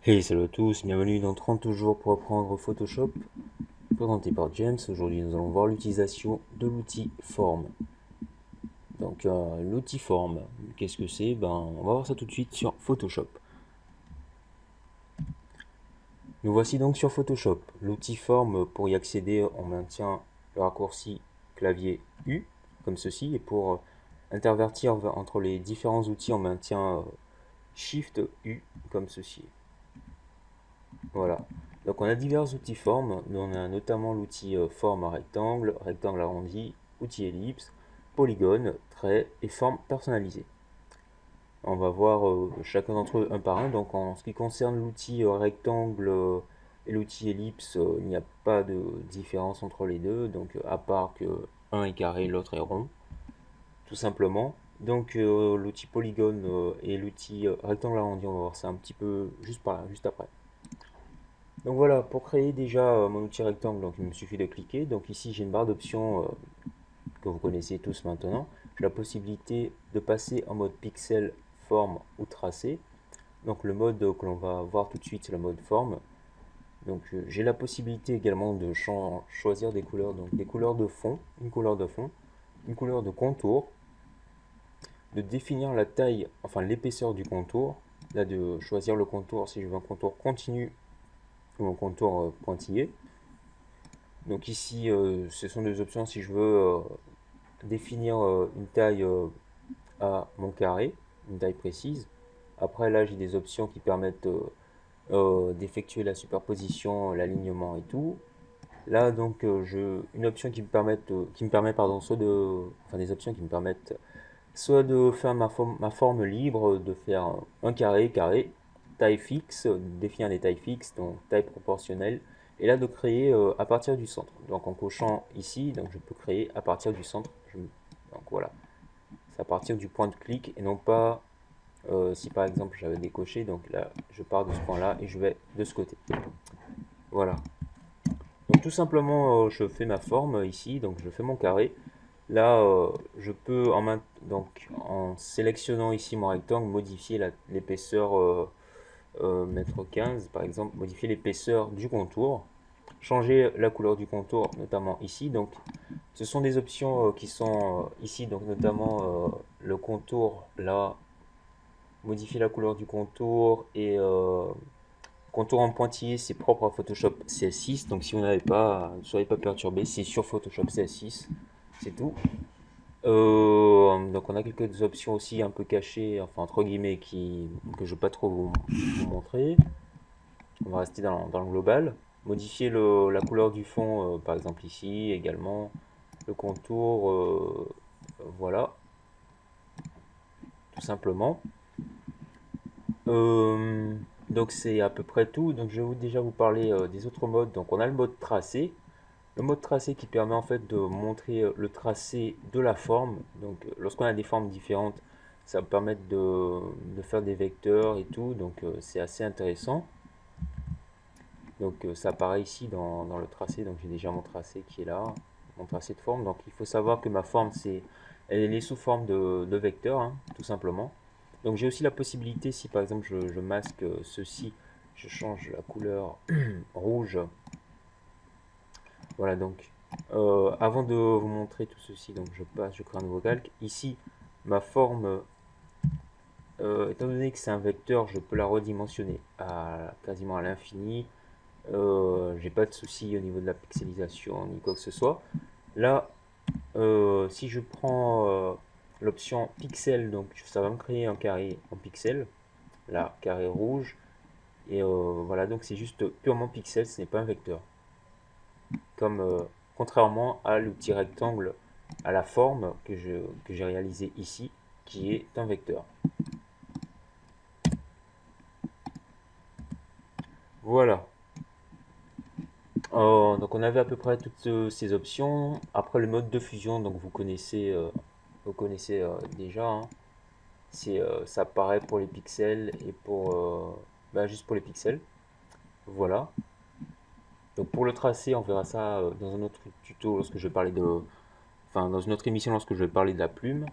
Hey, salut à tous, bienvenue dans 30 jours pour apprendre Photoshop, présenté par James. Aujourd'hui, nous allons voir l'utilisation de l'outil Form. Donc, l'outil Form, qu'est-ce que c'est? On va voir ça tout de suite sur Photoshop. Nous voici donc sur Photoshop. L'outil Form, pour y accéder, on maintient le raccourci clavier U, comme ceci, et pour intervertir entre les différents outils, on maintient Shift U, comme ceci. Voilà. Donc on a divers outils formes. On a notamment l'outil forme à rectangle, rectangle arrondi, outil ellipse, polygone, trait et forme personnalisée. On va voir chacun d'entre eux un par un. Donc en ce qui concerne l'outil rectangle et l'outil ellipse, il n'y a pas de différence entre les deux. Donc à part que un est carré, l'autre est rond, tout simplement. Donc l'outil polygone et l'outil rectangle arrondi, on va voir ça un petit peu juste par là, juste après. Donc voilà, pour créer déjà mon outil rectangle, donc il me suffit de cliquer. Donc ici j'ai une barre d'options que vous connaissez tous maintenant. J'ai la possibilité de passer en mode pixel, forme ou tracé. Donc le mode que l'on va voir tout de suite c'est le mode forme. Donc j'ai la possibilité également de choisir des couleurs, donc des couleurs de fond, une couleur de fond, une couleur de contour, de définir la taille, enfin l'épaisseur du contour, là de choisir le contour si je veux un contour continu ou un contour pointillé. Donc ici, ce sont des options si je veux définir une taille à mon carré, une taille précise. Après là, j'ai des options qui permettent d'effectuer la superposition, l'alignement et tout. Là donc, une option qui me permet pardon, enfin des options qui me permettent soit de faire ma forme libre, de faire un carré, taille fixe, définir des tailles fixes, donc taille proportionnelle, et là de créer à partir du centre. Donc en cochant ici, donc je peux créer à partir du centre. Donc voilà, c'est à partir du point de clic et non pas si par exemple j'avais décoché, donc là je pars de ce point là et je vais de ce côté. Voilà. Donc tout simplement je fais ma forme ici, donc je fais mon carré. Là, je peux donc, en sélectionnant ici mon rectangle, modifier l'épaisseur mètre 15 par exemple, modifier l'épaisseur du contour, changer la couleur du contour, notamment ici. Donc, ce sont des options qui sont ici, donc notamment le contour, là, modifier la couleur du contour et contour en pointillé, c'est propre à Photoshop CS6. Donc, si vous n'avez pas, ne soyez pas perturbé, c'est sur Photoshop CS6, c'est tout. Donc on a quelques options aussi un peu cachées, enfin entre guillemets, que je ne vais pas trop vous montrer. On va rester dans le global. Modifier la couleur du fond, par exemple ici également. Le contour, voilà, tout simplement. Euh, donc c'est à peu près tout. Donc je vais déjà vous parler des autres modes. Donc on a le mode tracé. Le mode tracé qui permet en fait de montrer le tracé de la forme. Donc lorsqu'on a des formes différentes, ça va permettre de faire des vecteurs et tout. Donc c'est assez intéressant. Donc ça apparaît ici dans le tracé. Donc j'ai déjà mon tracé qui est là, mon tracé de forme. Donc il faut savoir que ma forme, elle est sous forme de vecteur, hein, tout simplement. Donc j'ai aussi la possibilité, si par exemple je masque ceci, je change la couleur rouge. Voilà, donc avant de vous montrer tout ceci, donc je crée un nouveau calque. Ici, ma forme, étant donné que c'est un vecteur, je peux la redimensionner quasiment à l'infini. J'ai pas de souci au niveau de la pixelisation ni quoi que ce soit. Là, si je prends l'option pixel, donc ça va me créer un carré en pixel. Là, carré rouge. Et voilà, donc c'est juste purement pixel, ce n'est pas un vecteur. Comme contrairement à l'outil rectangle à la forme que j'ai réalisé ici, qui est un vecteur. Voilà. Donc on avait à peu près toutes ces options. Après le mode de fusion, donc vous connaissez déjà. Hein. Ça apparaît pour les pixels et pour juste pour les pixels. Voilà. Donc pour le tracé, on verra ça dans un autre tuto lorsque je vais parler de, enfin dans une autre émission lorsque je vais parler de la plume.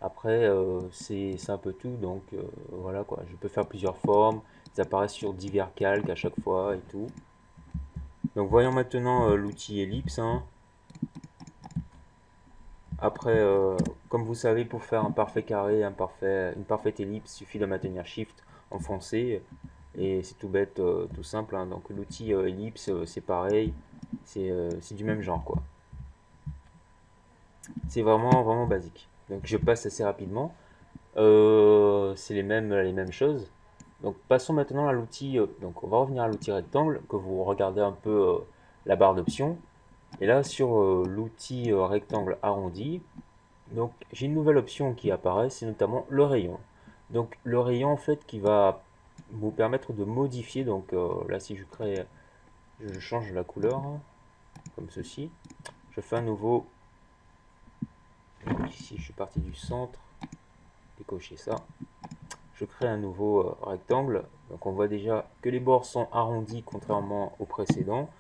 Après, c'est un peu tout, donc voilà quoi. Je peux faire plusieurs formes, ils apparaissent sur divers calques à chaque fois et tout. Donc voyons maintenant l'outil ellipse, hein. Après, comme vous savez, pour faire un parfait carré, une parfaite ellipse, il suffit de maintenir Shift enfoncé. Et c'est tout bête, tout simple, hein. Donc l'outil ellipse, c'est pareil, c'est du même genre, quoi. C'est vraiment basique. Donc je passe assez rapidement. C'est les mêmes choses. Donc passons maintenant à l'outil. Donc on va revenir à l'outil rectangle, que vous regardez un peu la barre d'options. Et là sur l'outil rectangle arrondi, donc j'ai une nouvelle option qui apparaît, c'est notamment le rayon. Donc le rayon en fait qui va vous permettre de modifier. Donc là si je crée, je change la couleur hein, comme ceci. Je fais un nouveau. Donc ici je suis parti du centre, décocher ça. Je crée un nouveau rectangle. Donc on voit déjà que les bords sont arrondis contrairement au précédent.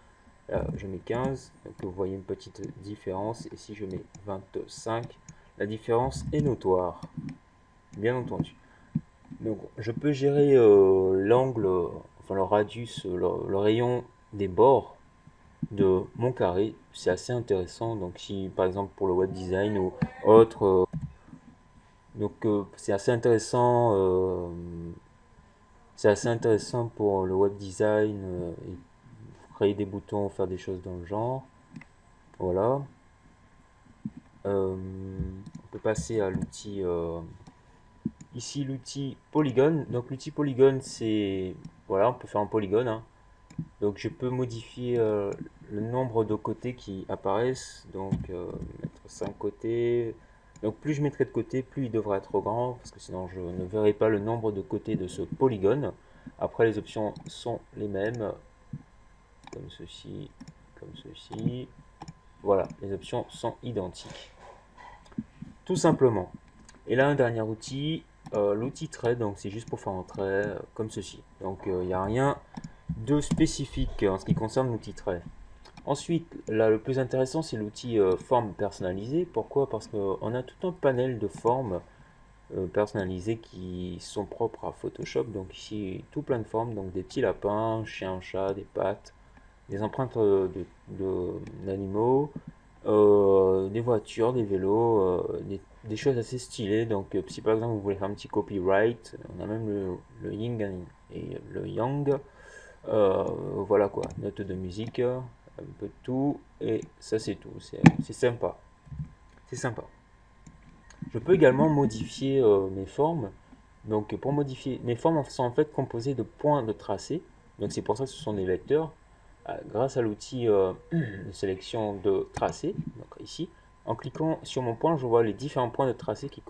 Je mets 15, donc vous voyez une petite différence. Et si je mets 25, la différence est notoire, bien entendu. Donc je peux gérer l'angle, enfin le radius, le rayon des bords de mon carré. C'est assez intéressant. Donc si par exemple pour le web design ou autre, donc c'est assez intéressant. C'est assez intéressant pour le web design et créer des boutons, faire des choses dans le genre. Voilà. On peut passer à l'outil. Ici, l'outil polygone. Donc, l'outil polygone, c'est. Voilà, on peut faire un polygone, hein. Donc, je peux modifier le nombre de côtés qui apparaissent. Donc, mettre 5 côtés. Donc, plus je mettrai de côté, plus il devra être grand. Parce que sinon, je ne verrai pas le nombre de côtés de ce polygone. Après, les options sont les mêmes. Comme ceci, comme ceci. Voilà, les options sont identiques. Tout simplement. Et là, un dernier outil, l'outil trait, donc c'est juste pour faire un trait comme ceci. Donc il n'y a rien de spécifique en ce qui concerne l'outil trait. Ensuite, là, le plus intéressant, c'est l'outil forme personnalisée. Pourquoi? Parce qu'on a tout un panel de formes personnalisées qui sont propres à Photoshop. Donc ici, tout plein de formes, donc des petits lapins, chiens, chats, des pattes, des empreintes d'animaux, des voitures, des vélos, des choses assez stylées. Donc, si par exemple vous voulez faire un petit copyright, on a même le yin et le yang. Voilà quoi, note de musique, un peu de tout, et ça c'est tout. C'est sympa. C'est sympa. Je peux également modifier mes formes. Donc, pour modifier, mes formes sont en fait composées de points de tracé. Donc, c'est pour ça que ce sont des vecteurs. Grâce à l'outil de sélection de tracé, donc ici, en cliquant sur mon point, je vois les différents points de tracé qui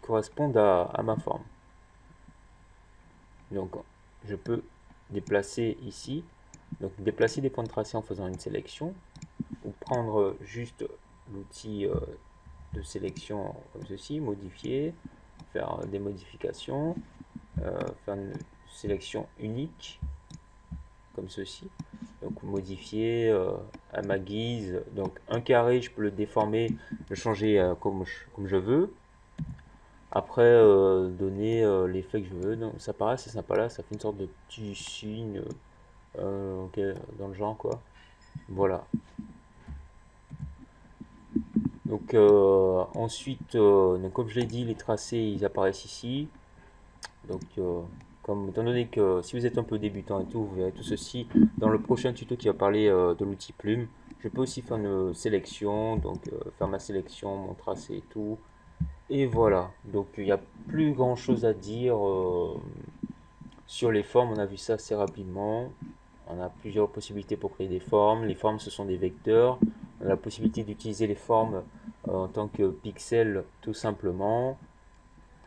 correspondent à ma forme. Donc, je peux déplacer ici, donc déplacer des points de tracé en faisant une sélection, ou prendre juste l'outil de sélection comme ceci, modifier, faire des modifications, faire une sélection unique, comme ceci. Donc modifier à ma guise. Donc un carré, je peux le déformer, le changer comme je veux. Après, donner l'effet que je veux. Donc ça paraît assez sympa là, ça fait une sorte de petit signe ok, dans le genre quoi. Voilà. Donc ensuite, donc, comme je l'ai dit, les tracés ils apparaissent ici. Donc comme étant donné que si vous êtes un peu débutant et tout, vous verrez tout ceci dans le prochain tuto qui va parler de l'outil plume. Je peux aussi faire une sélection, donc faire ma sélection, mon tracé et tout. Et voilà, donc il n'y a plus grand chose à dire sur les formes, on a vu ça assez rapidement. On a plusieurs possibilités pour créer des formes. Les formes, ce sont des vecteurs. On a la possibilité d'utiliser les formes en tant que pixels, tout simplement.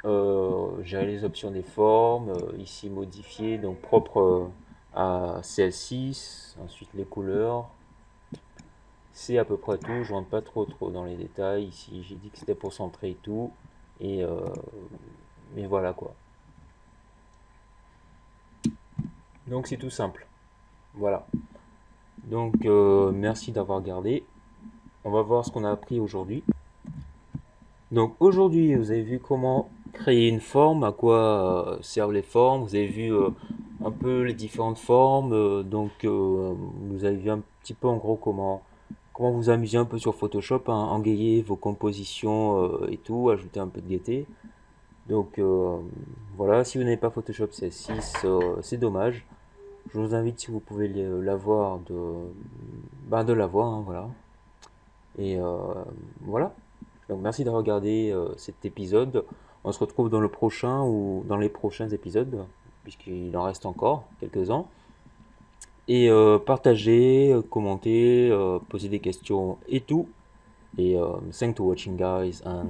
Gérer les options des formes, ici modifier, donc propre à celle-ci, ensuite les couleurs. C'est à peu près tout, je rentre pas trop dans les détails. Ici j'ai dit que c'était pour centrer et tout. Et mais voilà quoi. Donc c'est tout simple. Voilà. Donc merci d'avoir regardé. On va voir ce qu'on a appris aujourd'hui. Donc aujourd'hui, vous avez vu comment créer une forme, à quoi servent les formes, vous avez vu un peu les différentes formes, vous avez vu un petit peu en gros comment vous amuser un peu sur Photoshop, hein, engayer vos compositions et tout, ajouter un peu de gaieté. Donc voilà, si vous n'avez pas Photoshop CS6, c'est dommage. Je vous invite, si vous pouvez l'avoir, de l'avoir, hein, voilà. Et voilà. Donc merci d'avoir regardé cet épisode. On se retrouve dans le prochain ou dans les prochains épisodes, puisqu'il en reste encore quelques-uns. Et partagez, commentez, posez des questions et tout. Et thanks to watching guys and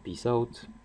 peace out.